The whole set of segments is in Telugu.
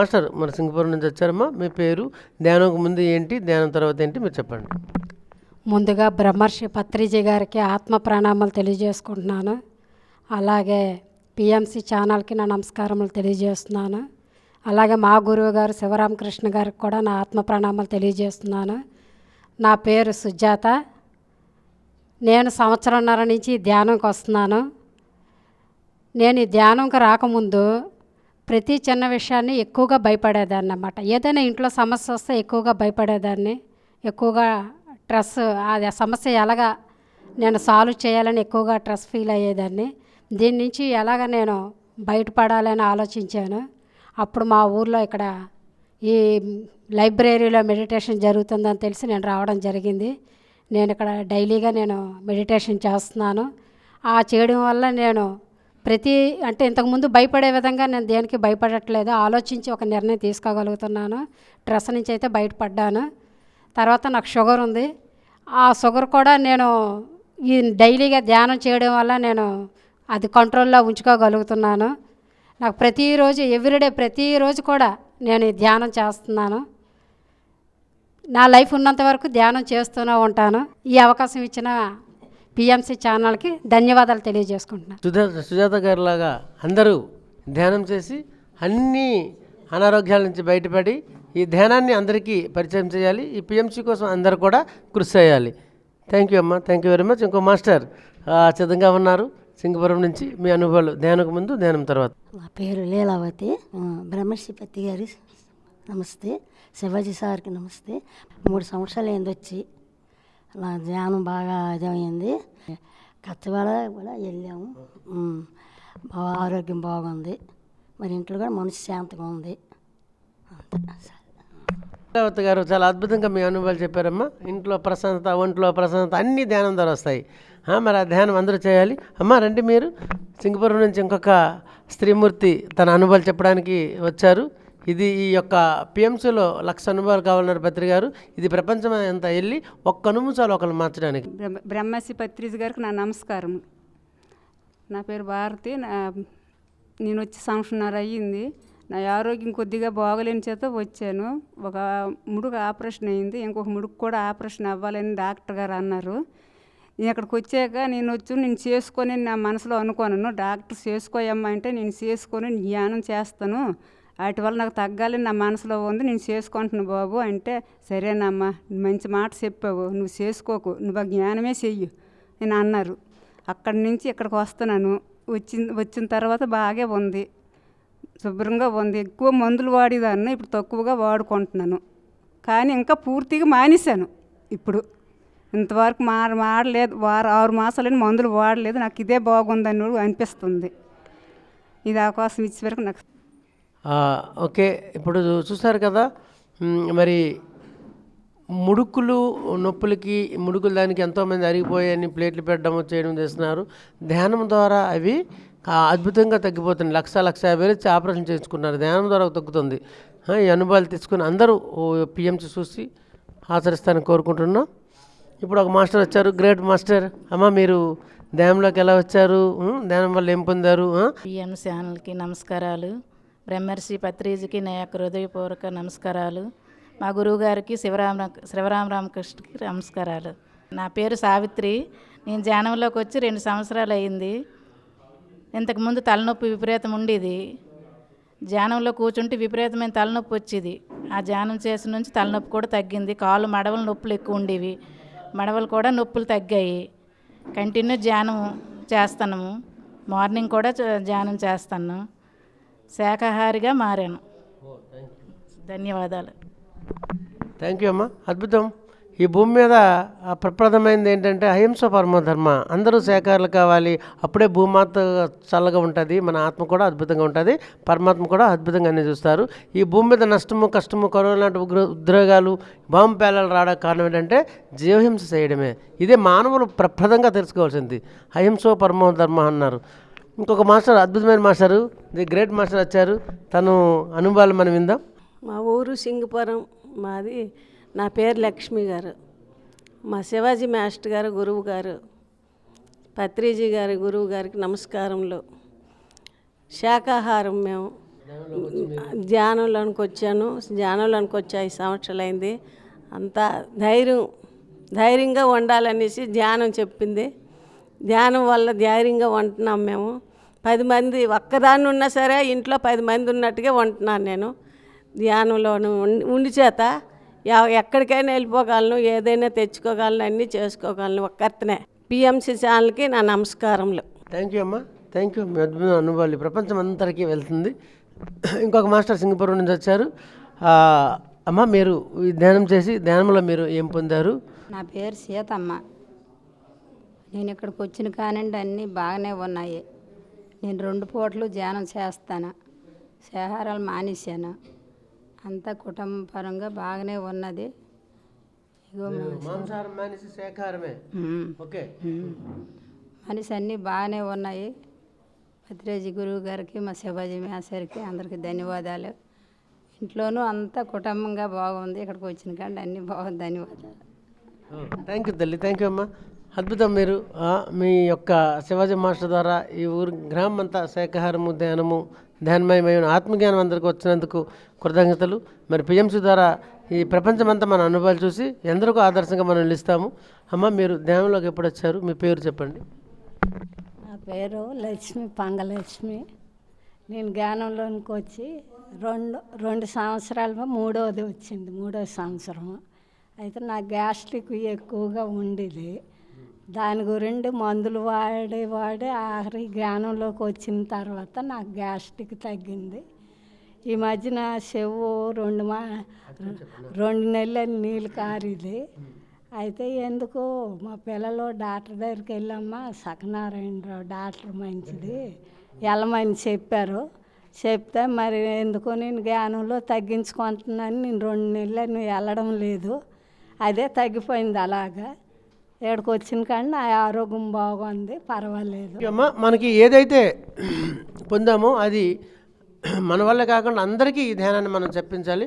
మాస్టర్ మన సింగపూర్ నుంచి వచ్చారమ్మా. మీ పేరు, ధ్యానం ముందు ఏంటి, ధ్యానం తర్వాత ఏంటి మీరు చెప్పండి. ముందుగా బ్రహ్మర్షి పత్రిజీ గారికి ఆత్మ ప్రణామాలు తెలియజేసుకుంటున్నాను. అలాగే పిఎంసి ఛానల్కి నా నమస్కారములు తెలియజేస్తున్నాను. అలాగే మా గురువు గారు శివరామకృష్ణ గారికి కూడా నా ఆత్మ ప్రణామాలు తెలియజేస్తున్నాను. నా పేరు సుజాత. నేను సంవత్సరంన్నర నుంచి ధ్యానంకి వస్తున్నాను. నేను ఈ ధ్యానంకి రాకముందు ప్రతి చిన్న విషయాన్ని ఎక్కువగా భయపడేదాన్ని అన్నమాట. ఏదైనా ఇంట్లో సమస్య వస్తే ఎక్కువగా భయపడేదాన్ని. ఎక్కువగా స్ట్రెస్, అది ఆ సమస్య ఎలాగా నేను సాల్వ్ చేయాలని ఎక్కువగా స్ట్రెస్ ఫీల్ అయ్యేదాన్ని. దీని నుంచి ఎలాగ నేను బయటపడాలని ఆలోచించాను. అప్పుడు మా ఊర్లో ఇక్కడ ఈ లైబ్రరీలో మెడిటేషన్ జరుగుతుందని తెలిసి నేను రావడం జరిగింది. నేను ఇక్కడ డైలీగా నేను మెడిటేషన్ చేస్తున్నాను. ఆ చేయడం వల్ల నేను అంటే ఇంతకుముందు భయపడే విధంగా నేను దేనికి భయపడట్లేదు. ఆలోచించి ఒక నిర్ణయం తీసుకోగలుగుతున్నాను. స్ట్రెస్ నుంచి అయితే బయటపడ్డాను. తర్వాత నాకు షుగర్ ఉంది. ఆ షుగర్ కూడా నేను ఈ డైలీగా ధ్యానం చేయడం వల్ల నేను అది కంట్రోల్లో ఉంచుకోగలుగుతున్నాను. నాకు ప్రతిరోజు ఎవ్రీడే ప్రతిరోజు కూడా నేను ఈ ధ్యానం చేస్తున్నాను. నా లైఫ్ ఉన్నంత వరకు ధ్యానం చేస్తూనే ఉంటాను. ఈ అవకాశం ఇచ్చిన పిఎంసి ఛానల్కి ధన్యవాదాలు తెలియజేసుకుంటున్నాను. సుజాత గారి లాగా అందరూ ధ్యానం చేసి అన్ని అనారోగ్యాల నుంచి బయటపడి ఈ ధ్యానాన్ని అందరికీ పరిచయం చేయాలి. ఈ పిఎంసి కోసం అందరూ కూడా కృషి చేయాలి. థ్యాంక్ యూ అమ్మా, థ్యాంక్ యూ వెరీ మచ్. ఇంకో మాస్టర్ సిద్ధంగా ఉన్నారు సింగపురం నుంచి. మీ అనుభవాలు ధ్యానం ముందు, ధ్యానం తర్వాత. నా పేరు లీలావతి. బ్రహ్మర్షి పత్రి గారి నమస్తే, శివాజీ సార్కి నమస్తే. 3 సంవత్సరాలు అయింది వచ్చి. నా ధ్యానం బాగా ఇదమైంది. కచ్చవాడ కూడా వెళ్ళాము. ఆరోగ్యం బాగుంది. మరి ఇంట్లో కూడా మనసు శాంతిగా ఉంది. లీలావతి గారు చాలా అద్భుతంగా మీ అనుభవాలు చెప్పారమ్మా. ఇంట్లో ప్రశాంతత, ఒంట్లో ప్రశాంతత అన్నీ ధ్యానం ద్వారా వస్తాయి. మరి ఆ ధ్యానం అందరూ చేయాలి. అమ్మ రండి, మీరు సింగపూర్ నుంచి ఇంకొక స్త్రీమూర్తి తన అనుభవాలు చెప్పడానికి వచ్చారు. ఇది ఈ యొక్క పిఎంసీలో 1,00,000 అనుభవాలు కావాలన్నారు పత్రి గారు. ఇది ప్రపంచం అంతా వెళ్ళి ఒక్క నిమిషాలు ఒకరు మార్చడానికి. బ్రహ్మశ్రీ పత్రిజీ గారికి నా నమస్కారం. నా పేరు భారతి. నేను వచ్చి సంవత్సరంన్నర అయ్యింది. నా ఆరోగ్యం కొద్దిగా బాగలేని చేత వచ్చాను. ఒక ముడుకు ఆపరేషన్ అయింది, ఇంకొక ముడుకు కూడా ఆపరేషన్ అవ్వాలని డాక్టర్ గారు అన్నారు. నేను అక్కడికి వచ్చాక నేను చేసుకొని నా మనసులో అనుకోను, డాక్టర్ చేసుకోయమ్మా అంటే నేను చేసుకొని ధ్యానం చేస్తాను, వాటి వల్ల నాకు తగ్గాలని నా మనసులో ఉంది, నేను చేసుకుంటున్నాను బాబు అంటే, సరేనమ్మా మంచి మాట చెప్పావు, నువ్వు చేసుకోకు, నువ్వు జ్ఞానమే చెయ్యి నేను అన్నారు. అక్కడి నుంచి ఇక్కడికి వస్తున్నాను. వచ్చిన తర్వాత బాగా ఉంది, శుభ్రంగా ఉంది. ఎక్కువ మందులు వాడేదాన్ని, ఇప్పుడు తక్కువగా వాడుకుంటున్నాను. కానీ ఇంకా పూర్తిగా మానేశాను. ఇప్పుడు ఇంతవరకు మాడలేదు. 6 మాసాలని మందులు వాడలేదు. నాకు ఇదే బాగుందని అనిపిస్తుంది. ఇది అవకాశం ఇచ్చే వరకు నాకు ఓకే. ఇప్పుడు చూస్తారు కదా, మరి ముడుకులు నొప్పులకి, ముడుకులు దానికి ఎంతోమంది అరిగిపోయాయని ప్లేట్లు పెట్టడం చేయడం చేస్తున్నారు. ధ్యానం ద్వారా అవి అద్భుతంగా తగ్గిపోతుంది. 1,50,000 ఇచ్చి ఆపరేషన్ చేయించుకున్నారు. ధ్యానం ద్వారా తగ్గుతుంది. ఈ అనుభవాలు తీసుకుని అందరూ పిఎంసి చూసి ఆచరిస్తానని కోరుకుంటున్నాం. ఇప్పుడు ఒక మాస్టర్ వచ్చారు, గ్రేట్ మాస్టర్. అమ్మ మీరు ధ్యానంలోకి ఎలా వచ్చారు, ధ్యానం వల్ల ఏం పొందారు? పిఎంసి ఛానల్కి నమస్కారాలు. బ్రహ్మర్షి పత్రిజీకి నా యొక్క హృదయపూర్వక నమస్కారాలు. మా గురువు గారికి శివరామకృష్ణకి నమస్కారాలు. నా పేరు సావిత్రి. నేను ధ్యానంలోకి వచ్చి 2 సంవత్సరాలు అయింది. ఇంతకుముందు తలనొప్పి విపరీతం ఉండేది. ధ్యానంలో కూర్చుంటే విపరీతమైన తలనొప్పి వచ్చేది. ఆ ధ్యానం చేసిన నుంచి తలనొప్పి కూడా తగ్గింది. కాళ్ళు మడవల నొప్పులు ఎక్కువ ఉండేవి, మడవలు కూడా నొప్పులు తగ్గాయి. కంటిన్యూ ధ్యానం చేస్తున్నాము. మార్నింగ్ కూడా ధ్యానం చేస్తాను. శాకాహారిగా మారాను. ధన్యవాదాలు. థ్యాంక్ యూ అమ్మా. అద్భుతం. ఈ భూమి మీద ప్రప్రదమైనది ఏంటంటే అహింస పరమధర్మ. అందరూ శాఖాహారులు కావాలి, అప్పుడే భూమాత చల్లగా ఉంటుంది, మన ఆత్మ కూడా అద్భుతంగా ఉంటుంది, పరమాత్మ కూడా అద్భుతంగా అన్నీ చూస్తారు. ఈ భూమి మీద నష్టము, కష్టము, కరోనా లాంటి ఉద్రేగాలు, బాంబు పేలాలు రావడానికి కారణం ఏంటంటే జీవహింస చేయడమే. ఇదే మానవులు ప్రప్రదంగా తెలుసుకోవాల్సింది. అహింసో పరమధర్మ అన్నారు. ఇంకొక మాస్టర్, అద్భుతమైన మాస్టరు, ది గ్రేట్ మాస్టర్ వచ్చారు. తను అనుభవాలు మనం విందాం. మా ఊరు సింగపురం మాది. నా పేరు లక్ష్మి గారు. మా శివాజీ మాస్టర్ గారు గురువు గారు, పత్రిజీ గారి గురువు గారికి నమస్కారములు. శాకాహారం మేము ధ్యానంలోనికి వచ్చాను. ధ్యానంలోనికి వచ్చి 5 సంవత్సరాలు అయింది. అంతా ధైర్యంగా ఉండాలనేసి ధ్యానం చెప్పింది. ధ్యానం వల్ల ధైర్యంగా ఉంటున్నాం మేము. 10 మంది ఒక్కదాన్ని ఉన్నా సరే ఇంట్లో 10 మంది ఉన్నట్టుగా ఉంటున్నాను నేను. ధ్యానంలోను ఉండి చేత ఎక్కడికైనా వెళ్ళిపోగలను, ఏదైనా తెచ్చుకోగలను, అన్నీ చేసుకోగలను ఒక్కరితోనే. పిఎంసి ఛానల్కి నా నమస్కారములు. థ్యాంక్ యూ అమ్మా, థ్యాంక్ యూ. మీ అద్భుతమైన అనుభవాలు ఈ ప్రపంచం అంతరికీ వెళ్తుంది. ఇంకొక మాస్టర్ సింగపూర్ నుంచి వచ్చారు. అమ్మ, మీరు ఈ ధ్యానం చేసి ధ్యానంలో మీరు ఏం పొందారు? నా పేరు సీతమ్మ. నేను ఇక్కడికి వచ్చిన కానండి అన్నీ బాగానే ఉన్నాయి. నేను 2 పూటలు ధ్యానం చేస్తాను. శాహారాలు మానేశాను. అంతా కుటుంబపరంగా బాగానే ఉన్నది. ఇగో మాంసాహారం మానేసి శాకాహారమే. ఓకే. మనిషి అన్నీ బాగానే ఉన్నాయి. పత్రిజీ గురువు గారికి, మా శివాజీ మేసరికి అందరికీ ధన్యవాదాలు. ఇంట్లోనూ అంతా కుటుంబంగా బాగుంది. ఇక్కడికి వచ్చిన కానీ అన్నీ బాగుంది. ధన్యవాదాలు. థ్యాంక్ యూ తల్లి, థ్యాంక్ యూ అమ్మా. అద్భుతం. మీరు మీ యొక్క శివాజీ మాస్టర్ ద్వారా ఈ ఊరు గ్రామం అంతా శాకాహారము, ధ్యానము, ధ్యానమయమైన ఆత్మజ్ఞానం అందరికీ వచ్చినందుకు కృతజ్ఞతలు. మరి పిఎంసి ద్వారా ఈ ప్రపంచమంతా మన అనుభవాలు చూసి ఎందరికో ఆదర్శంగా మనం నిలుస్తాము. అమ్మ, మీరు ధ్యానంలోకి ఎప్పుడు వచ్చారు? మీ పేరు చెప్పండి. నా పేరు లక్ష్మి, పంగలక్ష్మి. నేను జ్ఞానంలోనికి వచ్చి రెండు సంవత్సరాలు, మూడవది వచ్చింది, 3వ సంవత్సరము. అయితే నాకు గ్యాస్ట్రిక్ ఎక్కువగా ఉండేది. దాని గురించి మందులు వాడి ఆఖరి జ్ఞానంలోకి వచ్చిన తర్వాత నాకు గ్యాస్ట్రిక్ తగ్గింది. ఈ మధ్యన చెవు 2 నెలలు నీళ్ళు కారిది. అయితే ఎందుకు మా పిల్లలు డాక్టర్ దగ్గరికి వెళ్ళమ్మా, సత్యనారాయణరావు డాక్టర్ మంచిది వెళ్ళమని చెప్పారు. చెప్తే మరి ఎందుకో నేను జ్ఞానంలో తగ్గించుకుంటున్నాను. నేను 2 నెలలు వెళ్ళడం లేదు. అదే తగ్గిపోయింది. అలాగా ఇక్కడికి వచ్చిన కానీ నా ఆరోగ్యం బాగుంది, పర్వాలేదు. అమ్మ, మనకి ఏదైతే పొందామో అది మన వల్ల కాకుండా అందరికీ ఈ ధ్యానాన్ని మనం చెప్పించాలి.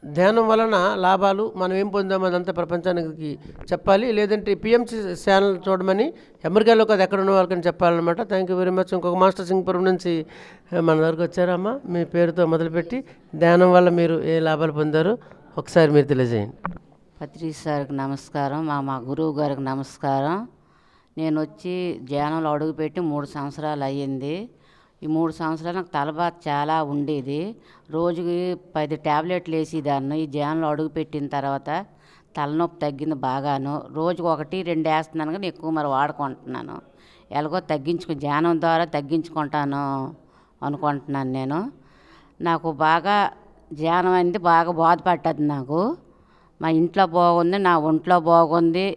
ధ్యానం వలన లాభాలు మనం ఏం పొందామో అదంతా ప్రపంచానికి చెప్పాలి. లేదంటే పిఎంసి ఛానల్ చూడమని అమెరికాలో అది ఎక్కడ ఉన్న వాళ్ళకని చెప్పాలన్నమాట. Thank you very much. ఇంకొక మాస్టర్ సింగపురం నుంచి మన దగ్గరకు వచ్చారమ్మా. మీ పేరుతో మొదలుపెట్టి ధ్యానం వల్ల మీరు ఏ లాభాలు పొందారో ఒకసారి మీరు తెలియజేయండి. పత్రిజీ సార్కి నమస్కారం. మా గురువు గారికి నమస్కారం. నేను వచ్చి ధ్యానంలో అడుగుపెట్టి 3 సంవత్సరాలు అయ్యింది. ఈ 3 సంవత్సరాలు నాకు తలబాధ చాలా ఉండేది. రోజుకి 10 ట్యాబ్లెట్లు వేసేదాన్ని. ఈ ధ్యానంలో అడుగుపెట్టిన తర్వాత తలనొప్పి తగ్గింది బాగాను. రోజుకి 1-2 వేస్తున్నాను కానీ ఎక్కువ మరి వాడుకుంటున్నాను. ఎలాగో ధ్యానం ద్వారా తగ్గించుకుంటాను అనుకుంటున్నాను నేను. నాకు బాగా ధ్యానం అనేది బాగా బాధపడ్డది. నాకు మా ఇంట్లో బాగుంది, నా ఒంట్లో బాగుంది,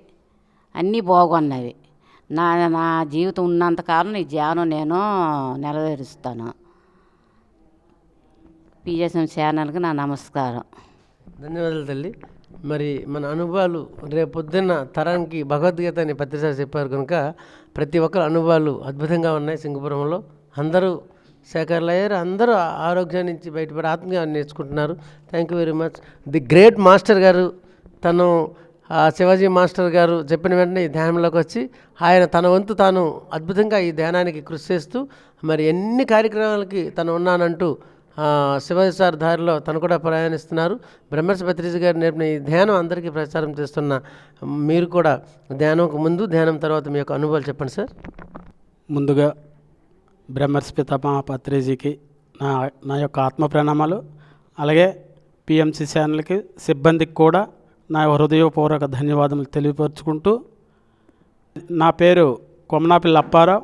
అన్నీ బాగున్నవి. నా జీవితం ఉన్నంతకాలం ఈ ధ్యానం నేను నెరవేరుస్తాను. పిఎస్ఎం ఛానల్కి నా నమస్కారం. ధన్యవాదాలు తల్లి. మరి మన అనుభవాలు రేపొద్దున్న తరానికి భగవద్గీత అని పత్రిక చెప్పారు కనుక ప్రతి ఒక్కరి అనుభవాలు అద్భుతంగా ఉన్నాయి. సింగపురంలో అందరూ శాఖలు అయ్యారు. అందరూ ఆరోగ్యం నుంచి బయటపడి ఆత్మజ్ఞానం నేర్చుకుంటున్నారు. Thank you very much. The great master గారు తను శివాజీ మాస్టర్ గారు చెప్పిన వెంటనే ఈ ధ్యానంలోకి వచ్చి ఆయన తన వంతు తాను అద్భుతంగా ఈ ధ్యానానికి కృషి చేస్తూ మరి ఎన్ని కార్యక్రమాలకి తను ఉన్నానంటూ శివాజీ సార్ దారిలో తను కూడా ప్రయాణిస్తున్నారు. బ్రహ్మర్షి పత్రిజీ గారు నేర్పిన ఈ ధ్యానం అందరికీ ప్రచారం చేస్తున్న మీరు కూడా ధ్యానంకు ముందు, ధ్యానం తర్వాత మీ యొక్క అనుభవాలు చెప్పండి సార్. ముందుగా బ్రహ్మర్షి పితామహ పత్రిజీకి నా యొక్క ఆత్మ ప్రణామాలు. అలాగే పిఎంసి ఛానల్కి సిబ్బందికి కూడా నా హృదయపూర్వక ధన్యవాదములు తెలియపరుచుకుంటూ, నా పేరు కొమనాపిల్లి అప్పారావు,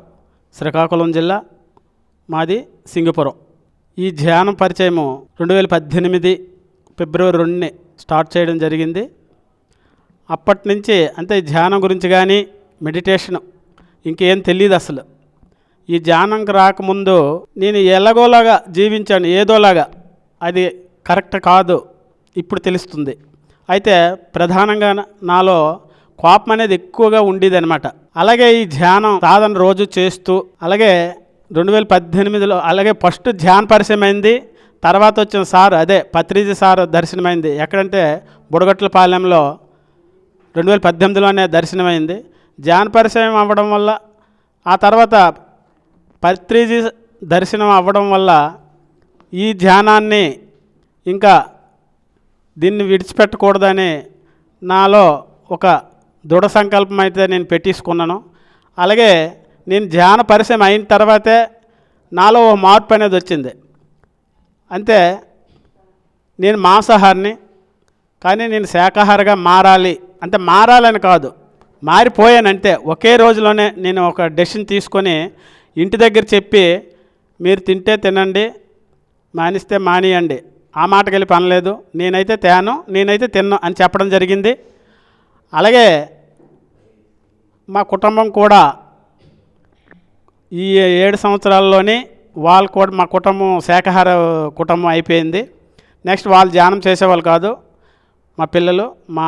శ్రీకాకుళం జిల్లా, మాది సింగపురం. ఈ ధ్యానం పరిచయము 2018 ఫిబ్రవరి 2 స్టార్ట్ చేయడం జరిగింది. అప్పటి నుంచి అంటే ధ్యానం గురించి కానీ మెడిటేషన్ ఇంకేం తెలియదు అసలు. ఈ ధ్యానంకి రాకముందు నేను ఎలాగోలాగా జీవించాను, ఏదోలాగా. అది కరెక్ట్ కాదు, ఇప్పుడు తెలుస్తుంది. అయితే ప్రధానంగా నాలో కోపం అనేది ఎక్కువగా ఉండేది అనమాట. అలాగే ఈ ధ్యానం సాధన రోజు చేస్తూ, అలాగే 2018లో అలాగే ఫస్ట్ ధ్యాన పరిచయం అయింది. తర్వాత వచ్చిన సార్ అదే పత్రిజీ సార్ దర్శనమైంది. ఎక్కడంటే బుడగట్లపాలెంలో 2018లోనే దర్శనమైంది. ధ్యాన పరిచయం అవ్వడం వల్ల, ఆ తర్వాత పత్రిజీ దర్శనం అవ్వడం వల్ల ఈ ధ్యానాన్ని ఇంకా దీన్ని విడిచిపెట్టకూడదని నాలో ఒక దృఢ సంకల్పం అయితే నేను పెట్టేసుకున్నాను. అలాగే నేను ధ్యాన పరిచయం అయిన తర్వాతే నాలో ఓ మార్పు అనేది వచ్చింది. అంతే, నేను మాంసాహారిని, కానీ నేను శాకాహారిగా మారాలి, అంటే మారాలని కాదు, మారిపోయానంతే. ఒకే రోజులోనే నేను ఒక డెసిషన్ తీసుకొని ఇంటి దగ్గర చెప్పి, మీరు తింటే తినండి, మానిస్తే మానేయండి, ఆ మాటకి వెళ్ళి పనలేదు, నేనైతే తిన్ను అని చెప్పడం జరిగింది. అలాగే మా కుటుంబం కూడా ఈ 7 సంవత్సరాల్లోని వాళ్ళు కూడా, మా కుటుంబం శాకాహార కుటుంబం అయిపోయింది. నెక్స్ట్ వాళ్ళు ధ్యానం చేసేవాళ్ళు కాదు, మా పిల్లలు, మా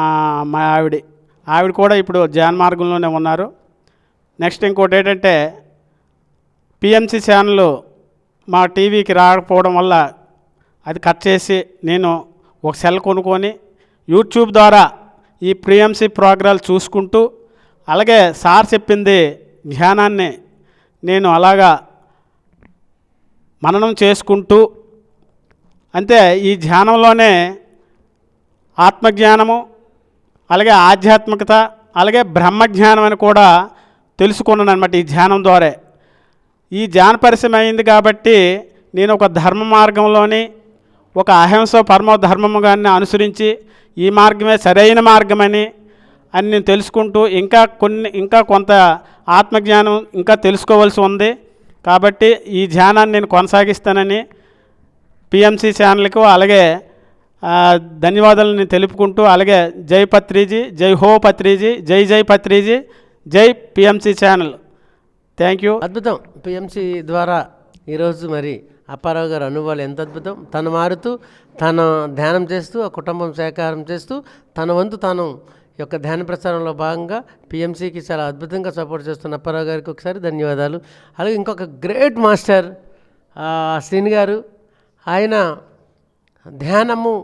ఆవిడ కూడా ఇప్పుడు ధ్యాన మార్గంలోనే ఉన్నారు. నెక్స్ట్ ఇంకోటి ఏంటంటే, పిఎంసి ఛానల్ మా టీవీకి రాకపోవడం వల్ల అది కట్ చేసి నేను ఒక సెల్ కొనుక్కొని యూట్యూబ్ ద్వారా ఈ పిఎంసి ప్రోగ్రాలు చూసుకుంటూ, అలాగే సార్ చెప్పింది ధ్యానాన్ని నేను అలాగా మననం చేసుకుంటూ, అంతే ఈ ధ్యానంలోనే ఆత్మజ్ఞానము, అలాగే ఆధ్యాత్మికత, అలాగే బ్రహ్మజ్ఞానం అని కూడా తెలుసుకున్నాను అనమాట ఈ ధ్యానం ద్వారా. ఈ ధ్యాన పరిచయం అయింది కాబట్టి నేను ఒక ధర్మ మార్గంలోని, ఒక అహింస పరమో ధర్మముగాన్ని అనుసరించి ఈ మార్గమే సరైన మార్గమని నేను తెలుసుకుంటూ ఇంకా కొంత ఆత్మజ్ఞానం ఇంకా తెలుసుకోవాల్సి ఉంది. కాబట్టి ఈ ధ్యానాన్ని నేను కొనసాగిస్తానని పిఎంసి ఛానల్కు అలాగే ధన్యవాదాలు నేను తెలుపుకుంటూ, అలాగే జై పత్రిజీ, జై హో పత్రిజీ, జై పత్రిజీ, జై పిఎంసి ఛానల్. Thank you. అద్భుతం. పిఎంసి ద్వారా ఈరోజు మరి అప్పారావు గారు అనుభవాలు ఎంత అద్భుతం. తను మారుతూ, తను ధ్యానం చేస్తూ, ఆ కుటుంబం శాకాహారం చేస్తూ, తన వంతు తాను యొక్క ధ్యాన ప్రచారంలో భాగంగా పిఎంసికి చాలా అద్భుతంగా సపోర్ట్ చేస్తున్న అప్పారావు గారికి ఒకసారి ధన్యవాదాలు. అలాగే ఇంకొక గ్రేట్ మాస్టర్ శ్రీని గారు, ఆయన ధ్యానము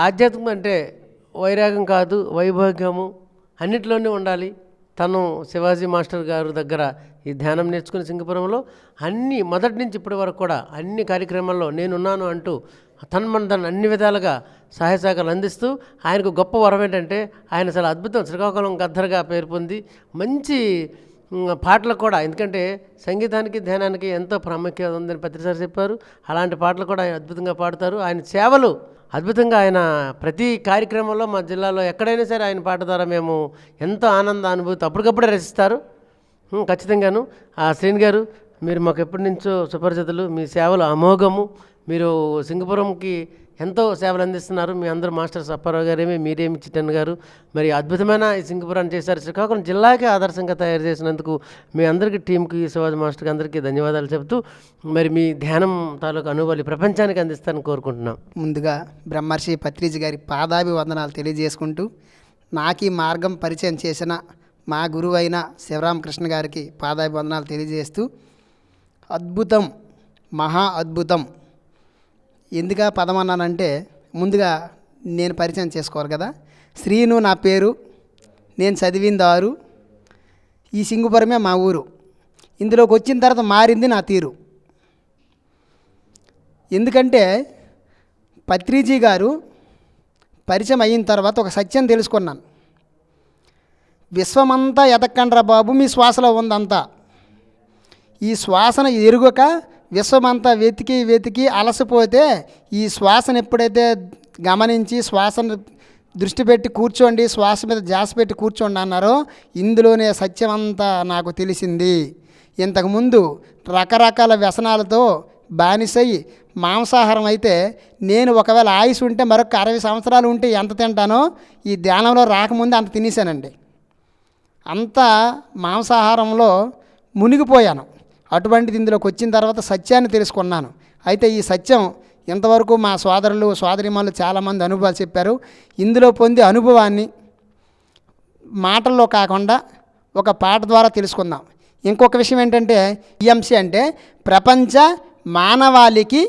ఆధ్యాత్మికం అంటే వైరాగ్యం కాదు, వైభోగ్యము అన్నిటిలోనే ఉండాలి. తను శివాజీ మాస్టర్ గారు దగ్గర ఈ ధ్యానం నేర్చుకుని సింగపురంలో మొదటి నుంచి ఇప్పటి వరకు కూడా అన్ని కార్యక్రమాల్లో నేనున్నాను అంటూ తను అన్ని విధాలుగా సహాయ సహకారాలు అందిస్తూ, ఆయనకు గొప్ప వరం ఏంటంటే ఆయన చాలా అద్భుతం, శ్రీకాకుళం గద్దర్గా పేరు పొంది మంచి పాటలు కూడా, ఎందుకంటే సంగీతానికి ధ్యానానికి ఎంతో ప్రాముఖ్యత ఉందని పత్రిసారి చెప్పారు. అలాంటి పాటలు కూడా ఆయన అద్భుతంగా పాడతారు. ఆయన సేవలు అద్భుతంగా, ఆయన ప్రతి కార్యక్రమంలో మా జిల్లాలో ఎక్కడైనా సరే ఆయన పాట ద్వారా మేము ఎంతో ఆనంద అనుభూతి అప్పటికప్పుడే రచిస్తారు. ఖచ్చితంగాను. శ్రీని గారు, మీరు మాకు ఎప్పటి నుంచో సుపరిచితులు, మీ సేవలు అమోఘము. మీరు సింగపురంకి ఎంతో సేవలు అందిస్తున్నారు. మీ అందరూ మాస్టర్స్ అప్పారావు గారేమి, మీరేమి చిట్టన్ గారు, మరి అద్భుతమైన ఈ సింగపురాన్ని చేశారు. శ్రీకాకుళం జిల్లాకే ఆదర్శంగా తయారు చేసినందుకు మీ అందరికీ, టీంకి, శివాజీ మాస్టర్కి అందరికీ ధన్యవాదాలు చెబుతూ, మరి మీ ధ్యానం తాలూకు అనుభవాలు ప్రపంచానికి అందిస్తారని కోరుకుంటున్నాం. ముందుగా బ్రహ్మర్షి పత్రిజీ గారి పాదాభివందనాలు తెలియజేసుకుంటూ, నాకు ఈ మార్గం పరిచయం చేసిన మా గురువు అయిన శివరామకృష్ణ గారికి పాదాభివందనాలు తెలియజేస్తూ, అద్భుతం, మహా అద్భుతం. ఎందుకు పదం అన్నానంటే, ముందుగా నేను పరిచయం చేసుకోవాలి కదా. శ్రీను నా పేరు, నేను చదివింది 6, ఈ సింగుపురమే మా ఊరు. ఇందులోకి వచ్చిన తర్వాత మారింది నా తీరు. ఎందుకంటే పత్రిజీ గారు పరిచయం అయిన తర్వాత ఒక సత్యం తెలుసుకున్నాను. విశ్వమంతా ఎతక్కండ్రా బాబు, మీ శ్వాసలో ఉందంతా. ఈ శ్వాసన ఎరుగక విశ్వమంతా వెతికి అలసిపోతే, ఈ శ్వాసను ఎప్పుడైతే గమనించి శ్వాసను దృష్టి పెట్టి కూర్చోండి, శ్వాస మీద ధ్యాస పెట్టి కూర్చోండి అన్నారో, ఇందులోనే సత్యం అంతా నాకు తెలిసింది. ఇంతకుముందు రకరకాల వ్యసనాలతో బానిసయి మాంసాహారం అయితే, నేను ఒకవేళ ఆయుష్ ఉంటే మరొక 60 సంవత్సరాలు ఉంటే ఎంత తింటానో, ఈ ధ్యానంలో రాకముందే అంత తినేసానండి. అంతా మాంసాహారంలో మునిగిపోయాను. అటువంటిది ఇందులోకి వచ్చిన తర్వాత సత్యాన్ని తెలుసుకున్నాను. అయితే ఈ సత్యం ఇంతవరకు మా సోదరులు సోదరిమణులు చాలామంది అనుభవాలు చెప్పారు. ఇందులో పొందే అనుభవాన్ని మాటల్లో కాకుండా ఒక పాట ద్వారా తెలుసుకుందాం. ఇంకొక విషయం ఏంటంటే, పిఎంసి అంటే ప్రపంచ మానవాళికి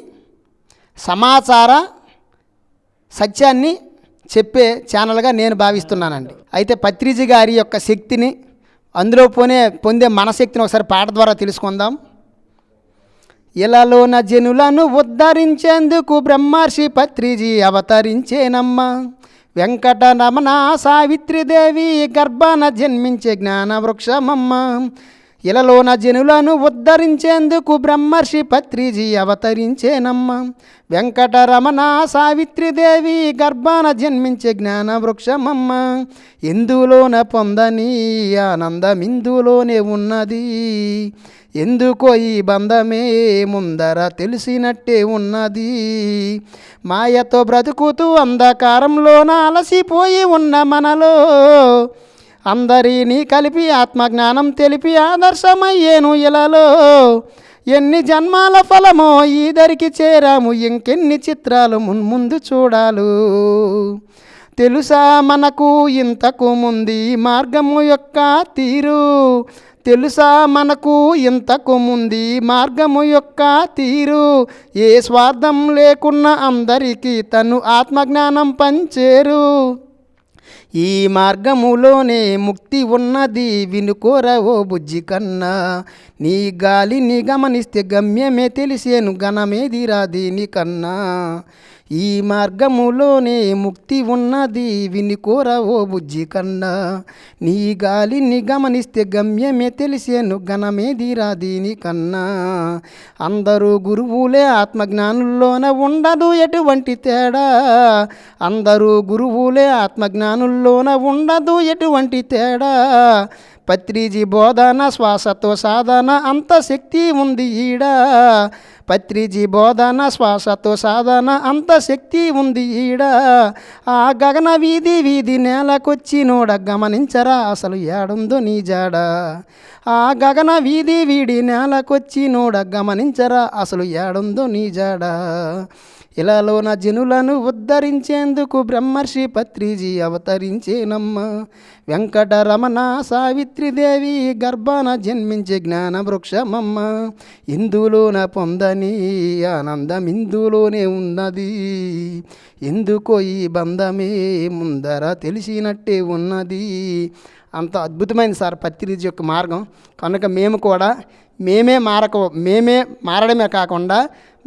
సమాచార సత్యాన్ని చెప్పే ఛానల్గా నేను భావిస్తున్నానండి. అయితే పత్రిజీ గారి యొక్క శక్తిని, అందులో పొందే మనశక్తిని ఒకసారి పాట ద్వారా తెలుసుకుందాం. ఇలాలోన జనులను ఉద్ధరించేందుకు బ్రహ్మర్షి పత్రిజీ అవతరించేనమ్మా. వెంకటరమణ సావిత్రిదేవి గర్భాన జన్మించే జ్ఞాన వృక్షమమ్మ. ఇలాలోన జనులను ఉద్ధరించేందుకు బ్రహ్మర్షి పత్రిజీ అవతరించేనమ్మా. వెంకటరమణ సావిత్రిదేవి గర్భాన జన్మించే జ్ఞాన వృక్షమమ్మ. ఎందులోన పొందని ఆనందమిందులోనే ఉన్నది. ఎందుకో ఈ బంధమే ముందర తెలిసినట్టే ఉన్నది. మాయతో బ్రతుకుతూ అంధకారంలోన అలసిపోయి ఉన్న మనలో అందరినీ కలిపి ఆత్మజ్ఞానం తెలిపి ఆదర్శమయ్యేను ఇలాలో. ఎన్ని జన్మాల ఫలమో ఈ దరికి చేరాము, ఇంకెన్ని చిత్రాలు మున్ముందు చూడాలు. తెలుసా మనకు ఇంతకు ముందు మార్గము యొక్క తీరు. తెలుసా మనకు ఇంతకు ముందు మార్గము యొక్క తీరు. ఏ స్వార్థం లేకున్నా అందరికీ తను ఆత్మజ్ఞానం పంచేరు. ఈ మార్గములోనే ముక్తి ఉన్నది వినుకోరా ఓ బుజ్జి కన్నా. నీ గాలిని గమనిస్తే గమ్యమే తెలిసేను ఘనమేదిరా దీనికన్నా. ఈ మార్గములోనే ముక్తి ఉన్నది వినుకోరా ఓ బుజ్జి కన్నా. నీ గాలిని గమనిస్తే గమ్యమే తెలిసేను ఘనమేదిరా దీనికన్నా. అందరూ గురువులే ఆత్మజ్ఞానుల్లోన ఉండదు ఎటువంటి తేడా. అందరూ గురువులే ఆత్మజ్ఞానుల్లోన ఉండదు ఎటువంటి తేడా. పత్రిజీ బోధన శ్వాసతో సాధన అంత శక్తి ఉంది ఈడ. పత్రిజీ బోధన శ్వాసతో సాధన అంత శక్తి ఉంది ఈడ. ఆ గగన వీధి వీధి నేలకొచ్చి నోడ గమనించరా అసలు ఏడుందో నీ జాడ. ఆ గగన వీధి వీడి నేలకొచ్చి నోడ గమనించరా అసలు ఏడుందో నీ జాడ. ఇలాలోన జనులను ఉద్ధరించేందుకు బ్రహ్మర్షి పత్రిజీ అవతరించేనమ్మ. వెంకటరమణ సావిత్రిదేవి గర్భాన జన్మించే జ్ఞాన వృక్షమమ్మ. ఇందులోన పొందని ఆనందం ఇందులోనే ఉన్నది. ఎందుకో ఈ బంధమే ముందర తెలిసినట్టే ఉన్నది. అంత అద్భుతమైంది సార్ పత్రిజీ యొక్క మార్గం. కనుక మేము కూడా మేమే మారడమే కాకుండా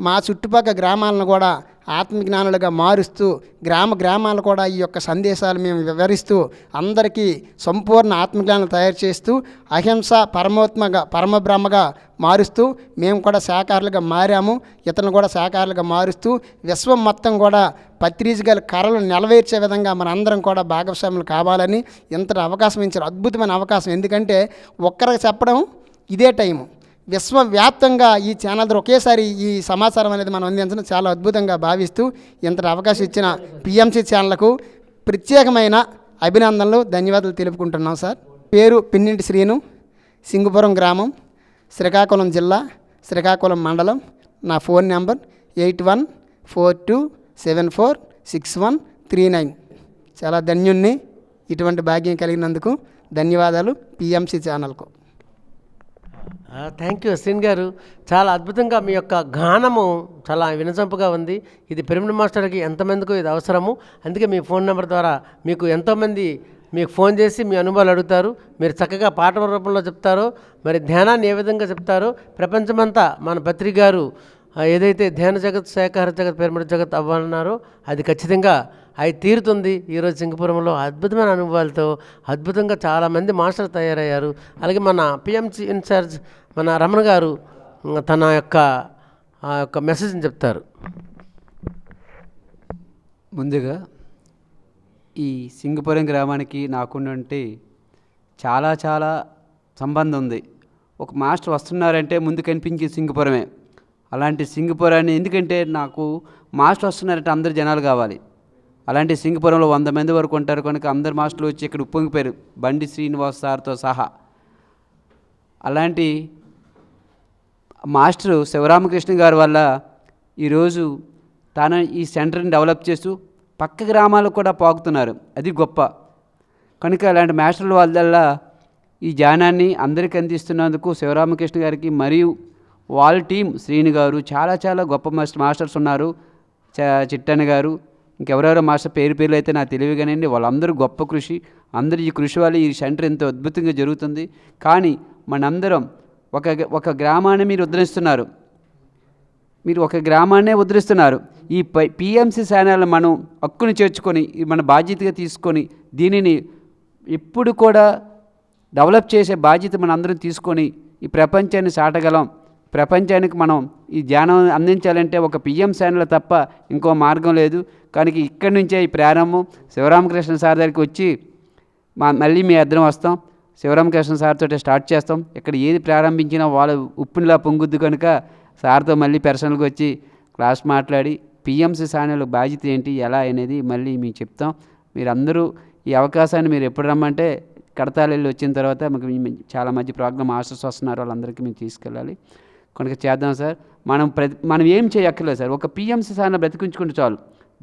మా చుట్టుపక్కల గ్రామాలను కూడా ఆత్మజ్ఞానులుగా మారుస్తూ గ్రామాలు కూడా ఈ యొక్క సందేశాలు మేము వివరిస్తూ అందరికీ సంపూర్ణ ఆత్మజ్ఞానం తయారు చేస్తూ అహింస పరమబ్రహ్మగా మారుస్తూ మేము కూడా శాకాహారులుగా మారాము. ఇతను కూడా శాకాహారులుగా మారుస్తూ విశ్వం మొత్తం కూడా పత్రిజీ గారి కళలు నెలవేర్చే విధంగా మనందరం కూడా భాగస్వాములు కావాలని ఇంతటి అవకాశం ఇచ్చారు. అద్భుతమైన అవకాశం. ఎందుకంటే ఒక్కరికి చెప్పడం ఇదే టైము. విశ్వవ్యాప్తంగా ఈ ఛానల్ ద్వారా ఒకేసారి ఈ సమాచారం అనేది మనం అందించడం చాలా అద్భుతంగా భావిస్తూ ఇంతటి అవకాశం ఇచ్చిన పిఎంసి ఛానల్కు ప్రత్యేకమైన అభినందనలు ధన్యవాదాలు తెలుపుకుంటున్నాం సార్. పేరు పిన్నింటి శ్రీను, సింగుపురం గ్రామం, శ్రీకాకుళం జిల్లా, శ్రీకాకుళం మండలం. నా ఫోన్ నెంబర్ 8142746139. చాలా ధన్యుణ్ణి. ఇటువంటి భాగ్యం కలిగినందుకు ధన్యవాదాలు పిఎంసి ఛానల్కు. థ్యాంక్ యూ శ్రీన్ గారు. చాలా అద్భుతంగా మీ యొక్క గానము చాలా వినసొంపుగా ఉంది. ఇది పిరమిడ్ మాస్టర్కి ఎంతమందికో ఇది అవసరము. అందుకే మీ ఫోన్ నెంబర్ ద్వారా మీకు ఎంతోమంది మీకు ఫోన్ చేసి మీ అనుభవాలు అడుగుతారు. మీరు చక్కగా పాట రూపంలో చెప్తారో, మరి ధ్యానాన్ని ఏ విధంగా చెప్తారో ప్రపంచమంతా మన పత్రిక గారు ఏదైతే ధ్యాన జగత్, శాకాహార జగత్, పిరమిడ్ జగత్ అవ్వాలన్నారో అది ఖచ్చితంగా అవి తీరుతుంది. ఈరోజు సింగపురంలో అద్భుతమైన అనుభవాలతో అద్భుతంగా చాలామంది మాస్టర్ తయారయ్యారు. అలాగే మన పిఎంసి ఇన్ఛార్జ్ మన రమణ గారు తన యొక్క మెసేజ్ని చెప్తారు. ముందుగా ఈ సింగపురం గ్రామానికి నాకున్నట్టు చాలా సంబంధం ఉంది. ఒక మాస్టర్ వస్తున్నారంటే ముందు కనిపించే సింగపురమే. అలాంటి సింగపురాన్ని ఎందుకంటే నాకు మాస్టర్ వస్తున్నారంటే అందరు జనాలు కావాలి. అలాంటి సింగపురంలో 100 మంది వరకు ఉంటారు కనుక అందరు మాస్టర్లు వచ్చి ఇక్కడ ఉప్పొంగిపోయారు, బండి శ్రీనివాస్ సార్తో సహా. అలాంటి మాస్టరు శివరామకృష్ణ గారి వల్ల ఈరోజు తాను ఈ సెంటర్ని డెవలప్ చేస్తూ పక్క గ్రామాలకు కూడా పాకుతున్నారు. అది గొప్ప. కనుక అలాంటి మాస్టర్ల వల్ల ఈ జ్ఞానాన్ని అందరికీ అందిస్తున్నందుకు శివరామకృష్ణ గారికి మరియు వాళ్ళ టీం శ్రీని గారు చాలా గొప్ప మాస్టర్స్ ఉన్నారు. చిట్టన్న గారు, ఇంకెవరెవరో మాస్టర్ పేర్లు అయితే నాకు తెలియదు కానివ్వండి. వాళ్ళందరూ గొప్ప కృషి. అందరూ ఈ కృషి వల్ల ఈ సెంటర్ ఎంతో అద్భుతంగా జరుగుతుంది. కానీ మనందరం ఒక గ్రామాన్ని మీరు ఉద్ధరిస్తున్నారు. మీరు ఒక గ్రామాన్నే ఉద్ధరిస్తున్నారు. ఈ పిఎంసి ఛానల్ మనం హక్కును చేర్చుకొని మన బాధ్యతగా తీసుకొని దీనిని ఎప్పుడు కూడా డెవలప్ చేసే బాధ్యత మన అందరం తీసుకొని ఈ ప్రపంచాన్ని చాటగలం. ప్రపంచానికి మనం ఈ ధ్యానం అందించాలంటే ఒక పిఎం ఛానల్ తప్ప ఇంకో మార్గం లేదు. కనుక ఇక్కడి నుంచే ఈ ప్రారంభం. శివరామకృష్ణ సార్ దగ్గరికి వచ్చి మళ్ళీ మీ ఇద్దరం వస్తాం. శివరామకృష్ణ సార్తో స్టార్ట్ చేస్తాం. ఇక్కడ ఏది ప్రారంభించినా వాళ్ళ ఉప్పునిలా పొంగుద్దు కనుక సార్తో మళ్ళీ పర్సనల్గా వచ్చి క్లాస్ మాట్లాడి పిఎంసి ఛానల్ బాధ్యత ఏంటి ఎలా అనేది మళ్ళీ మీకు చెప్తాం. మీరందరూ ఈ అవకాశాన్ని మీరు ఎప్పుడు రమ్మంటే కడతాలు వెళ్ళి వచ్చిన తర్వాత మీకు చాలా మంచి ప్రోగ్రామ్ మాస్టర్స్ వస్తున్నారు, వాళ్ళందరికీ మేము తీసుకెళ్ళాలి. కనుక చేద్దాం సార్. మనం ఏం చేయక్కర్లేదు సార్. ఒక పిఎంసి ఛానల్ బ్రతికించుకుంటే చాలు.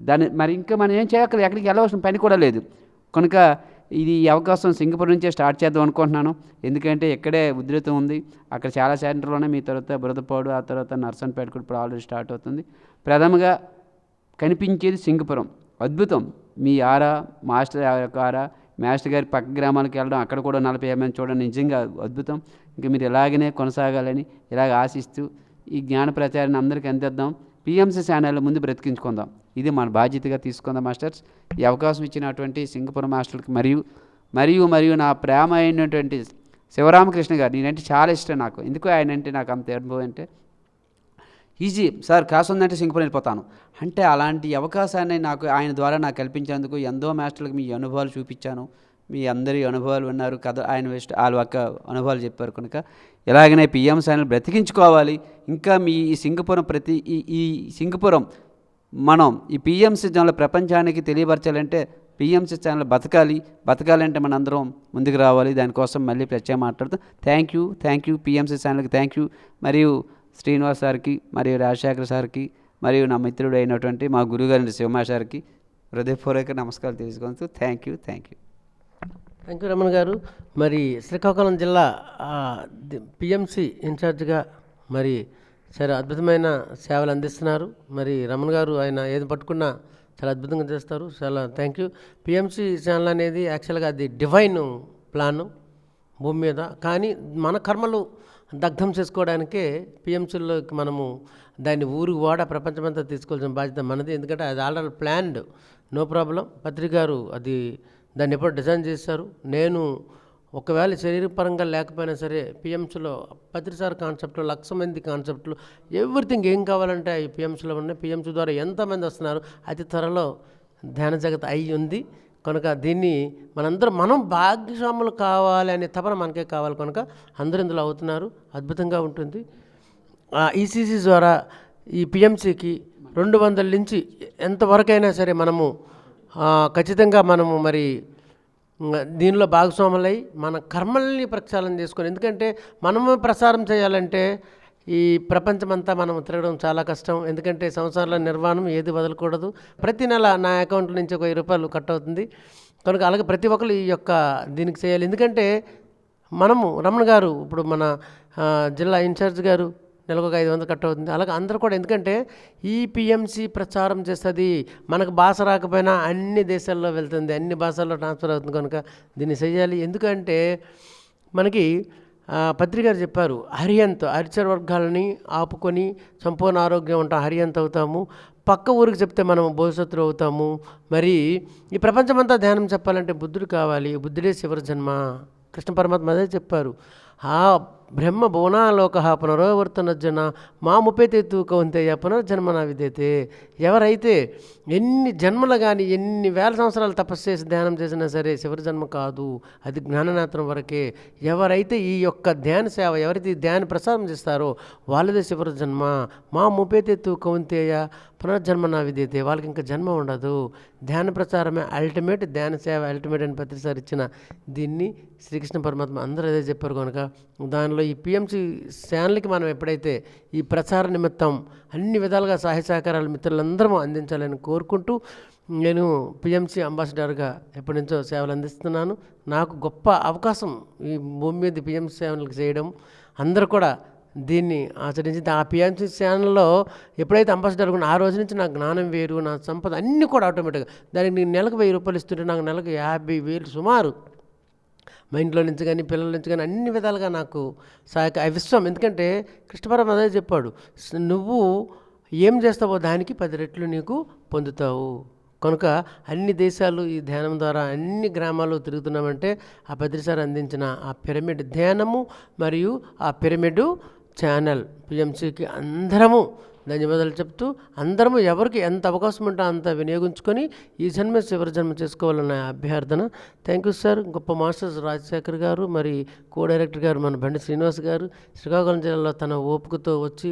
దాన్ని మరి ఇంకా మనం ఏం చేయక్కర్లేదు, ఎక్కడికి వెళ్ళవలసిన పని కూడా లేదు. కనుక ఇది ఈ అవకాశం సింగపూర్ నుంచే స్టార్ట్ చేద్దాం అనుకుంటున్నాను. ఎందుకంటే ఇక్కడే ఉధృతం ఉంది. అక్కడ చాలా సెంటర్లు ఉన్నాయి. మీ తర్వాత బురదపాడు, ఆ తర్వాత నర్సన్పేట కూడా ఇప్పుడు ఆల్రెడీ స్టార్ట్ అవుతుంది. ప్రథమంగా కనిపించేది సింగపురం. అద్భుతం. మీ ఆరా మాస్టర్ ఆరా మాస్టర్ గారి పక్క గ్రామాలకు వెళ్ళడం, అక్కడ కూడా 40 మంది చూడడం నిజంగా అద్భుతం. ఇంకా మీరు ఇలాగనే కొనసాగాలని ఇలాగ ఆశిస్తూ ఈ జ్ఞాన ప్రచారాన్ని అందరికీ అందిద్దాం. పిఎంసి ఛానల్ ముందు బ్రతికించుకుందాం. ఇది మన బాధ్యతగా తీసుకుందాం మాస్టర్స్. ఈ అవకాశం ఇచ్చినటువంటి సింగపురం మాస్టర్కి మరియు నా ప్రేమ అయినటువంటి శివరామకృష్ణ గారు, నేనంటే చాలా ఇష్టం నాకు. ఎందుకు ఆయన అంటే నాకు అంత అనుభవం అంటే ఈజీ సార్, క్లాస్ ఉందంటే సింగపూర్ వెళ్ళిపోతాను అంటే అలాంటి అవకాశాన్ని ఆయన ద్వారా నాకు కల్పించేందుకు ఎంతో మాస్టర్లకు మీ అనుభవాలు చూపించాను. మీ అందరి అనుభవాలు విన్నారు కథ, ఆయన వాళ్ళ యొక్క అనుభవాలు చెప్పారు. కనుక ఎలాగనే పిఎం ఛానల్ బ్రతికించుకోవాలి. ఇంకా మీ ఈ సింగపురం ఈ సింగపురం మనం ఈ పిఎంసి ఛానల్ ప్రపంచానికి తెలియపరచాలంటే పిఎంసి ఛానల్ బతకాలంటే మన అందరం ముందుకు రావాలి. దానికోసం మళ్ళీ ప్రత్యేక మాట్లాడుతాం. థ్యాంక్ యూ పిఎంసి ఛానల్కి థ్యాంక్ యూ. మరియు శ్రీనివాస్ సార్కి, మరియు రాజశేఖర్ సార్కి, మరియు నా మిత్రుడు అయినటువంటి మా గురుగారి శివమా సార్కి హృదయపూర్వక నమస్కారాలు తెలుసుకుంటూ thank you. Thank you Ramana గారు. మరి శ్రీకాకుళం జిల్లా పిఎంసి ఇన్ఛార్జ్గా మరి చాలా అద్భుతమైన సేవలు అందిస్తున్నారు. మరి రమణ గారు ఆయన ఏది పట్టుకున్నా చాలా అద్భుతంగా చేస్తారు. చాలా థ్యాంక్ యూ. పిఎంసి ఛానల్ అనేది యాక్చువల్గా అది డివైన్ ప్లాను భూమి మీద. కానీ మన కర్మలు దగ్ధం చేసుకోవడానికే పిఎంసీలోకి మనము దాన్ని ఊరు ప్రపంచమంతా తీసుకోవాల్సిన బాధ్యత మనది. ఎందుకంటే అది ఆల్రెడీ ప్లాన్డ్, నో ప్రాబ్లం. పత్రిక గారు దాన్ని ఎప్పుడు డిజైన్ చేశారు. నేను ఒకవేళ శరీరపరంగా లేకపోయినా సరే పిఎంసీలో పత్రిసార్ కాన్సెప్ట్లో 1,00,000 మంది కాన్సెప్ట్లు ఎవ్రీథింగ్ ఏం కావాలంటే ఈ పిఎంసీలో ఉన్నాయి. పిఎంసీ ద్వారా ఎంతమంది వస్తున్నారు, అతి త్వరలో ధ్యాన జగత్ అయి ఉంది. కనుక దీన్ని మనం భాగ్యస్వాములు కావాలి అనే తపన మనకే కావాలి. కనుక అందరూ ఇందులో అవుతున్నారు. అద్భుతంగా ఉంటుంది. ఈసీసీ ద్వారా ఈ పిఎంసీకి 200 నుంచి ఎంతవరకైనా సరే మనము ఖచ్చితంగా మనము మరి దీనిలో భాగస్వాములై మన కర్మల్ని ప్రక్షాళన చేసుకొని, ఎందుకంటే మనము ప్రసారం చేయాలంటే ఈ ప్రపంచమంతా మనం తిరగడం చాలా కష్టం. ఎందుకంటే సంవత్సరాల నిర్వహణం ఏది వదలకూడదు. ప్రతి నెల నా అకౌంట్ నుంచి ఒక 1000 రూపాయలు కట్ అవుతుంది. కనుక అలాగే ప్రతి ఒక్కరు ఈ యొక్క దీనికి చేయాలి. ఎందుకంటే మనము రమణ గారు ఇప్పుడు మన జిల్లా ఇన్ఛార్జ్ గారు నెలకు 500 కట్ అవుతుంది. అలాగే అందరూ కూడా, ఎందుకంటే ఈ పిఎంసి ప్రచారం చేస్తుంది. మనకు భాష రాకపోయినా అన్ని దేశాల్లో వెళ్తుంది, అన్ని భాషల్లో ట్రాన్స్ఫర్ అవుతుంది. కనుక దీన్ని చేయాలి. ఎందుకంటే మనకి పత్రిక గారు చెప్పారు, హరిచర వర్గాలని ఆపుకొని సంపూర్ణ ఆరోగ్యం ఉంటాం, హరియంత్ అవుతాము. పక్క ఊరికి చెప్తే మనం భవిష్యత్తులో అవుతాము. మరి ఈ ప్రపంచమంతా ధ్యానం చెప్పాలంటే బుద్ధుడు కావాలి. బుద్ధుడే చివరి జన్మ. కృష్ణ పరమాత్మ అదే చెప్పారు. బ్రహ్మ భువనాలోక పునరావర్తనజ్జన మాముపేతేతు కౌంతేయ పునర్జన్మన విధేతే. ఎవరైతే ఎన్ని జన్మలు కానీ ఎన్ని వేల సంవత్సరాలు తపస్సు చేసి ధ్యానం చేసినా సరే చివరి జన్మ కాదు, అది జ్ఞాననేత్రం వరకే. ఎవరైతే ఈ యొక్క ధ్యాన సేవ, ఎవరైతే ఈ ధ్యాన ప్రసారం చేస్తారో వాళ్ళదే చివరి జన్మ. మా ముపేతెత్తు కౌంతేయ పునర్జన్మన విధేతే. వాళ్ళకి ఇంకా జన్మ ఉండదు. ధ్యాన ప్రచారమే అల్టిమేట్, ధ్యాన సేవ అల్టిమేట్ అని పత్రిసారి ఇచ్చిన దీన్ని శ్రీకృష్ణ పరమాత్మ అందరూ అదే చెప్పారు. కనుక దానిలో ఈ పిఎంసి ఛానల్కి మనం ఎప్పుడైతే ఈ ప్రచార నిమిత్తం అన్ని విధాలుగా సహాయ సహకారాలు మిత్రులందరూ అందించాలని కోరుకుంటూ, నేను పిఎంసి అంబాసిడర్గా ఎప్పటి నుంచో సేవలు అందిస్తున్నాను. నాకు గొప్ప అవకాశం ఈ భూమి మీద పిఎంసి సేవలకు చేయడం. అందరూ కూడా దీన్ని ఆచరించి ఆ పిఎంసి ఛానల్లో ఎప్పుడైతే అంబాసిడర్ కూడా ఆ రోజు నుంచి నా జ్ఞానం వేరు, నా సంపద అన్నీ కూడా ఆటోమేటిక్గా దానికి నేను నెలకు 1000 రూపాయలు ఇస్తుంటే నాకు నెలకు 50,000 సుమారు మా ఇంట్లో నుంచి కానీ పిల్లల నుంచి కానీ అన్ని విధాలుగా నాకు విశ్వం. ఎందుకంటే కృష్ణ పరమాత్మ అదే చెప్పాడు, నువ్వు ఏం చేస్తావో దానికి 10 రెట్లు నీకు పొందుతావు. కనుక అన్ని దేశాలు ఈ ధ్యానం ద్వారా అన్ని గ్రామాల్లో తిరుగుతున్నామంటే ఆ పత్రిసారి అందించిన ఆ పిరమిడ్ ధ్యానము మరియు ఆ పిరమిడ్ ఛానల్ పిఎంసికి అందరము ధన్యవాదాలు చెప్తూ, అందరము ఎవరికి ఎంత అవకాశం ఉంటే అంత వినియోగించుకొని ఈ జన్మ చివరి జన్మ చేసుకోవాలన్న అభ్యర్థన. Thank you sir. గొప్ప మాస్టర్స్ రాజశేఖర్ గారు, మరి కో డైరెక్టర్ గారు మన బండి శ్రీనివాస్ గారు, శ్రీకాకుళం జిల్లాలో తన ఓపికతో వచ్చి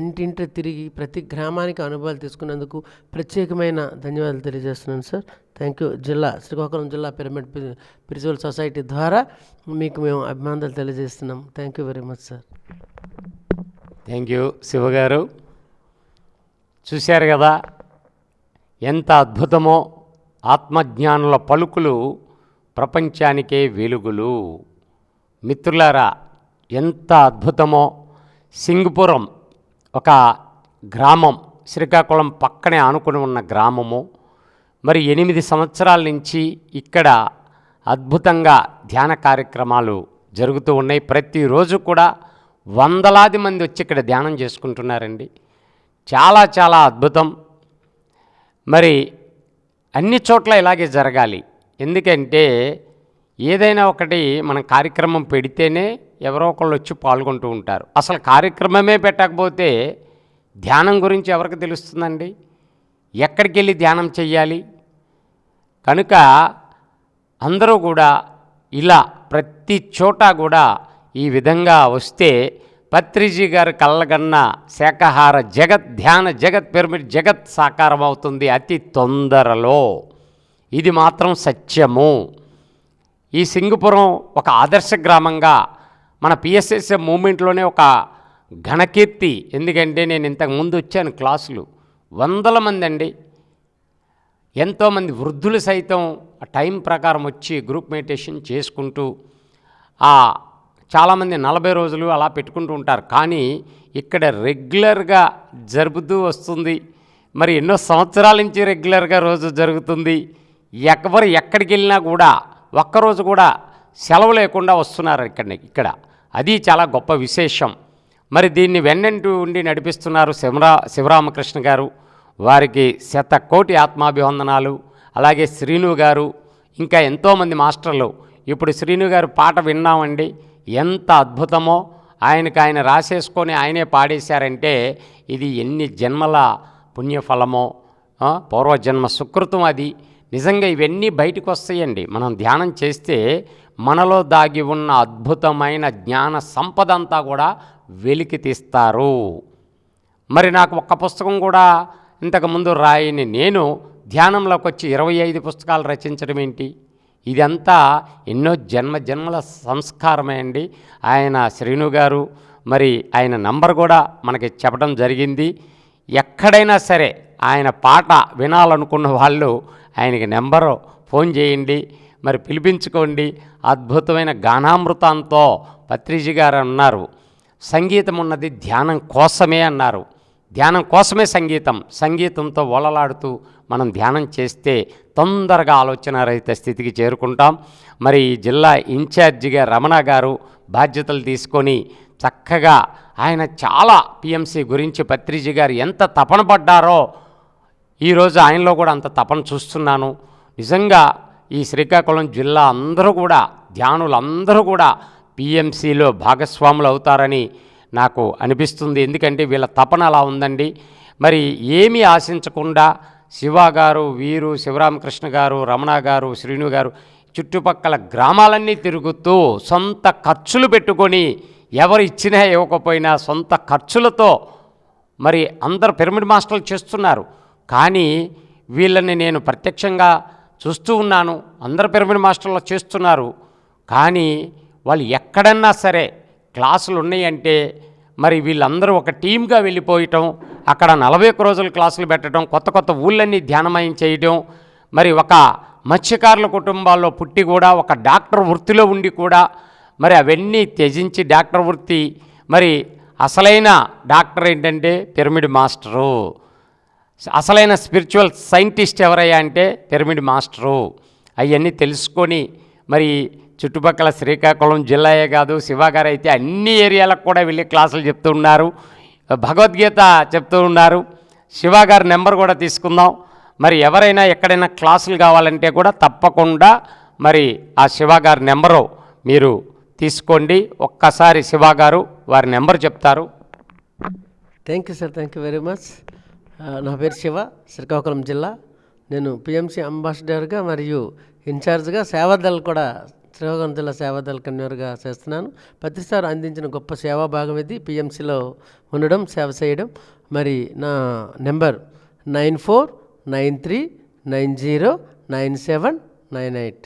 ఇంటింటి తిరిగి ప్రతి గ్రామానికి అనుభవాలు తీసుకున్నందుకు ప్రత్యేకమైన ధన్యవాదాలు తెలియజేస్తున్నాను సార్. Thank you. శ్రీకాకుళం జిల్లా పిరమిడ్ స్పిరిచువల్ సొసైటీ ద్వారా మీకు మేము అభినందనలు తెలియజేస్తున్నాం. Thank you very much sir. Thank you శివగారు. చూశారు కదా ఎంత అద్భుతమో, ఆత్మజ్ఞానుల పలుకులు ప్రపంచానికే వెలుగులు. మిత్రులారా, ఎంత అద్భుతమో. సింగపురం ఒక గ్రామం, శ్రీకాకుళం పక్కనే ఆనుకుని ఉన్న గ్రామము. మరి 8 సంవత్సరాల నుంచి ఇక్కడ అద్భుతంగా ధ్యాన కార్యక్రమాలు జరుగుతూ ఉన్నాయి. ప్రతిరోజు కూడా వందలాది మంది వచ్చి ఇక్కడ ధ్యానం చేసుకుంటున్నారండి. చాలా చాలా అద్భుతం. మరి అన్ని చోట్ల ఇలాగే జరగాలి. ఎందుకంటే ఏదైనా ఒకటి మనం కార్యక్రమం పెడితేనే ఎవరో ఒకళ్ళు వచ్చి పాల్గొంటూ ఉంటారు. అసలు కార్యక్రమమే పెట్టకపోతే ధ్యానం గురించి ఎవరికి తెలుస్తుందండి? ఎక్కడికి వెళ్ళి ధ్యానం చెయ్యాలి? కనుక అందరూ కూడా ఇలా ప్రతి చోట కూడా ఈ విధంగా వస్తే పత్రిజీ గారు కళ్ళగన్న శాకాహార జగత్, ధ్యాన జగత్, పిరమిడ్ జగత్ సాకారం అవుతుంది అతి తొందరలో. ఇది మాత్రం సత్యము. ఈ సింగపురం ఒక ఆదర్శ గ్రామంగా మన పిఎస్ఎస్ఎం మూమెంట్లోనే ఒక ఘనకీర్తి. ఎందుకంటే నేను ఇంతకు ముందు వచ్చాను క్లాసులు, వందల మంది అండి, ఎంతోమంది వృద్ధులు సైతం ఆ టైం ప్రకారం వచ్చి గ్రూప్ మెడిటేషన్ చేసుకుంటూ చాలామంది 40 రోజులు అలా పెట్టుకుంటూ ఉంటారు. కానీ ఇక్కడ రెగ్యులర్గా జరుపుతూ వస్తుంది. మరి ఎన్నో సంవత్సరాల నుంచి రెగ్యులర్గా రోజు జరుగుతుంది. ఎవరు ఎక్కడికి వెళ్ళినా కూడా ఒక్కరోజు కూడా సెలవు లేకుండా వస్తున్నారు ఇక్కడ. అది చాలా గొప్ప విశేషం. మరి దీన్ని వెన్నంటూ ఉండి నడిపిస్తున్నారు శివరామకృష్ణ గారు. వారికి 100 కోటి ఆత్మాభివందనాలు. అలాగే శ్రీను గారు, ఇంకా ఎంతోమంది మాస్టర్లు. ఇప్పుడు శ్రీను గారు పాట విన్నామండి, ఎంత అద్భుతమో. ఆయన రాసేసుకొని ఆయనే పాడేశారంటే ఇది ఎన్ని జన్మల పుణ్యఫలమో, పూర్వజన్మ సుకృతం. అది నిజంగా ఇవన్నీ బయటకు వస్తాయండి. మనం ధ్యానం చేస్తే మనలో దాగి ఉన్న అద్భుతమైన జ్ఞాన సంపద అంతా కూడా వెలికి తీస్తారు. మరి నాకు ఒక్క పుస్తకం కూడా ఇంతకుముందు రాయని నేను ధ్యానంలోకి వచ్చి 25 పుస్తకాలు రచించడం ఏంటి? ఇదంతా ఎన్నో జన్మల సంస్కారమే అండి. ఆయన శ్రీను గారు మరి ఆయన నంబర్ కూడా మనకి చెప్పడం జరిగింది. ఎక్కడైనా సరే ఆయన పాట వినాలనుకున్న వాళ్ళు ఆయనకి నెంబరు ఫోన్ చేయండి, మరి పిలిపించుకోండి. అద్భుతమైన గానామృతంతో పత్రిజీ గారు అన్నారు, సంగీతం ఉన్నది ధ్యానం కోసమే అన్నారు. ధ్యానం కోసమే సంగీతంతో ఓలలాడుతూ మనం ధ్యానం చేస్తే తొందరగా ఆలోచన రహిత స్థితికి చేరుకుంటాం. మరి ఈ జిల్లా ఇన్ఛార్జిగా రమణ గారు బాధ్యతలు తీసుకొని చక్కగా ఆయన చాలా పిఎంసి గురించి పత్రిజీ గారు ఎంత తపన పడ్డారో ఈరోజు ఆయనలో కూడా అంత తపన చూస్తున్నాను. నిజంగా ఈ శ్రీకాకుళం జిల్లా అందరూ కూడా ధ్యానులందరూ కూడా పిఎంసిలో భాగస్వాములు అవుతారని నాకు అనిపిస్తుంది. ఎందుకంటే వీళ్ళ తపన అలా ఉందండి. మరి ఏమీ ఆశించకుండా శివ గారు, వీరు, శివరామకృష్ణ గారు, రమణ గారు, శ్రీను గారు చుట్టుపక్కల గ్రామాలన్నీ తిరుగుతూ సొంత ఖర్చులు పెట్టుకొని, ఎవరు ఇచ్చినా ఇవ్వకపోయినా సొంత ఖర్చులతో మరి అందరు పిరమిడ్ మాస్టర్లు చేస్తున్నారు. కానీ వీళ్ళని నేను ప్రత్యక్షంగా చూస్తూ ఉన్నాను, అందరు పిరమిడ్ మాస్టర్లు చేస్తున్నారు. కానీ వాళ్ళు ఎక్కడన్నా సరే క్లాసులు ఉన్నాయంటే మరి వీళ్ళందరూ ఒక టీమ్గా వెళ్ళిపోయటం, అక్కడ 41 రోజులు క్లాసులు పెట్టడం, కొత్త ఊళ్ళన్నీ ధ్యానమయం చేయడం. మరి ఒక మత్స్యకారుల కుటుంబాల్లో పుట్టి కూడా ఒక డాక్టర్ వృత్తిలో ఉండి కూడా మరి అవన్నీ త్యజించి డాక్టర్ వృత్తి, మరి అసలైన డాక్టర్ ఏంటంటే పిరమిడ్ మాస్టరు, అసలైన స్పిరిచువల్ సైంటిస్ట్ ఎవరయ్యా అంటే పిరమిడ్ మాస్టరు. అవన్నీ తెలుసుకొని మరి చుట్టుపక్కల శ్రీకాకుళం జిల్లాయే కాదు, శివగారు అయితే అన్ని ఏరియాలకు కూడా వెళ్ళి క్లాసులు చెప్తూ ఉన్నారు, భగవద్గీత చెప్తూ ఉన్నారు. శివ గారి నెంబర్ కూడా తీసుకుందాం. మరి ఎవరైనా ఎక్కడైనా క్లాసులు కావాలంటే కూడా తప్పకుండా మరి ఆ శివ గారి నెంబరు మీరు తీసుకోండి. ఒక్కసారి శివ గారు వారి నెంబర్ చెప్తారు. Thank you sir, thank you very much. నా పేరు శివ, శ్రీకాకుళం జిల్లా. నేను పిఎంసి అంబాసిడర్గా మరియు ఇన్ఛార్జ్గా సేవాదళ్ కూడా శ్రీకాకుళం జిల్లా సేవాదళ కన్వీనర్గా చేస్తున్నాను. పత్రిసార్ అందించిన గొప్ప సేవా భాగం ఇది, పిఎంసిలో ఉండడం, సేవ చేయడం. మరి నా నెంబర్ 9493909798.